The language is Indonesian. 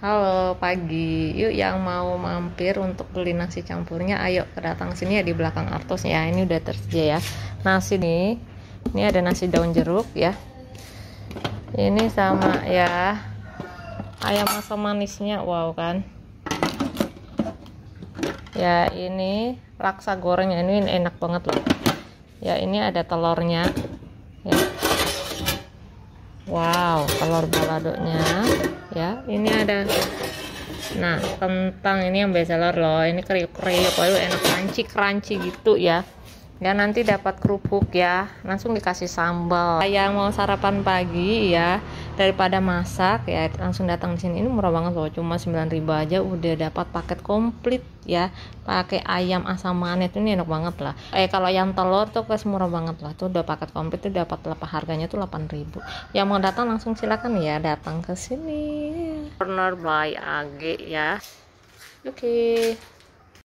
Halo pagi, yuk yang mau mampir untuk beli nasi campurnya, ayo datang sini ya, di belakang Artos ya. Ini udah tersedia ya nasi nih. Ini ada nasi daun jeruk ya. Ini sama ya ayam asam manisnya, wow kan. Ya ini laksa gorengnya, ini enak banget loh. Ya ini ada telurnya. Ya. Wow, telur baladonya ya. Ini ada, nah, kentang ini yang bestseller loh. Ini kriuk-kriuk, waduh enak, crunchy gitu ya. Ya nanti dapat kerupuk ya, langsung dikasih sambal. Yang mau sarapan pagi ya, daripada masak ya, langsung datang di sini. Ini murah banget loh, cuma 9.000 aja udah dapat paket komplit ya. Pakai ayam asam manis, ini enak banget lah. Kalau yang telur tuh murah banget lah, tuh udah paket komplit tuh dapat harganya tuh 8.000. Yang mau datang langsung silakan ya, datang ke sini. Corner by AG ya. Oke.